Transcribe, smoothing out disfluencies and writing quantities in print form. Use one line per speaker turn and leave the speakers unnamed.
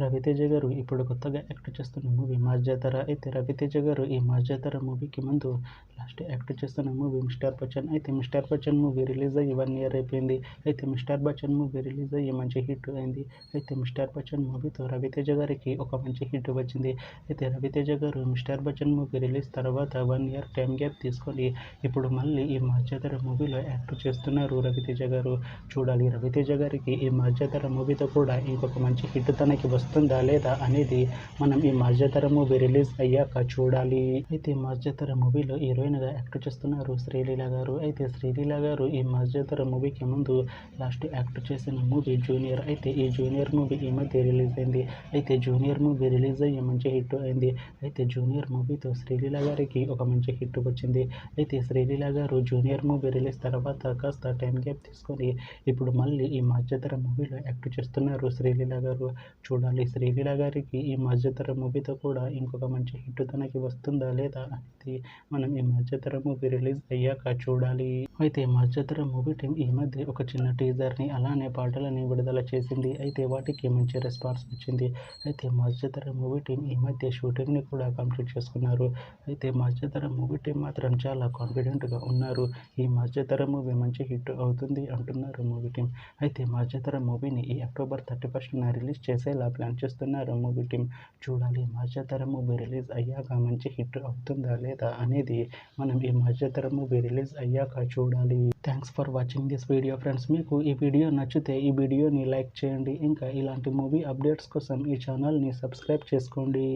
రవితేజ గారు ఇప్పుడు కొత్తగా యాక్ట్ చేస్తున్న మూవీ మాస్ జాతర. అయితే రవితేజ గారు ఈ మాస్ జాతర మూవీకి ముందు లాస్ట్ యాక్ట్ చేస్తున్న మూవీ మిస్టర్ బచ్చన్. అయితే మిస్టర్ బచ్చన్ మూవీ రిలీజ్ అయ్యి 1 ఇయర్ అయిపోయింది. అయితే మిస్టర్ బచ్చన్ మూవీ రిలీజ్ అయ్యి మంచి హిట్ అయింది. అయితే మిస్టర్ బచ్చన్ మూవీతో రవితేజ గారికి ఒక మంచి హిట్ వచ్చింది. అయితే రవితేజ గారు మిస్టర్ బచ్చన్ మూవీ రిలీజ్ తర్వాత 1 ఇయర్ టైం గ్యాప్ తీసుకొని ఇప్పుడు మళ్ళీ ఈ మాస్ జాతర మూవీలో యాక్ట్ చేస్తున్నారు రవితేజ గారు. చూడాలి రవితేజ గారికి ఈ మాస్ జాతర మూవీతో కూడా ఇంకొక మంచి హిట్ తనకి వస్తుందా లేదా అనేది మనం ఈ మాస్ జాతర మూవీ రిలీజ్ అయ్యాక చూడాలి. అయితే మాస్ జాతర మూవీలో హీరోయిన్గా యాక్ట్ చేస్తున్నారు శ్రీలీల గారు. అయితే శ్రీలీల గారు ఈ మాస్ జాతర మూవీకి ముందు లాస్ట్ యాక్ట్ చేసిన మూవీ జూనియర్. అయితే ఈ జూనియర్ మూవీ ఈ మధ్య రిలీజ్ అయింది. అయితే జూనియర్ మూవీ రిలీజ్ అయ్యి మంచి హిట్ అయింది. అయితే జూనియర్ మూవీతో శ్రీలీల గారికి ఒక మంచి హిట్ వచ్చింది. అయితే శ్రీలీల గారు జూనియర్ మూవీ రిలీజ్ తర్వాత కాస్త టైం గ్యాప్ తీసుకొని ఇప్పుడు మళ్ళీ ఈ మాస్ జాతర మూవీలో యాక్ట్ చేస్తున్నారు శ్రీలీల గారు. చూడాలి శ్రీలీల గారికి ఈ మాస్ జాతర మూవీతో కూడా ఇంకొక మంచి హిట్ తనకి వస్తుందా లేదా అనేది మనం ఈ మాస్ జాతర మూవీ రిలీజ్ అయ్యాక చూడాలి. అయితే మాస్ జాతర మూవీ టీం ఈ మధ్య ఒక చిన్న టీజర్ని అలానే పాటలని విడుదల చేసింది. అయితే వాటికి మంచి రెస్పాన్స్ వచ్చింది. అయితే మాస్ జాతర మూవీ టీం ఈ మధ్య షూటింగ్ని కూడా కంప్లీట్ చేసుకున్నారు. అయితే మాస్ జాతర మూవీ టీం మాత్రం చాలా కాన్ఫిడెంట్గా ఉన్నారు. ఈ మాస్ జాతర మూవీ మంచి హిట్ అవుతుంది అంటున్నారు మూవీ టీం. అయితే మాస్ జాతర మూవీని ఈ అక్టోబర్ 31న రిలీజ్ చేసేలా ప్లాన్ చేస్తున్నారు మూవీ టీం. చూడాలి మాస్ జాతర మూవీ రిలీజ్ అయ్యాక మంచి హిట్ అవుతుందా లేదా అనేది మనం ఈ మాస్ జాతర మూవీ రిలీజ్ అయ్యాక చూడాలి. Thanks for watching this video friends. మీకు ఈ వీడియో నచ్చితే ఈ వీడియోని లైక్ చేయండి. ఇంకా ఇలాంటి మూవీ అప్డేట్స్ కోసం ఈ ఛానల్ని సబ్స్క్రైబ్ చేసుకోండి.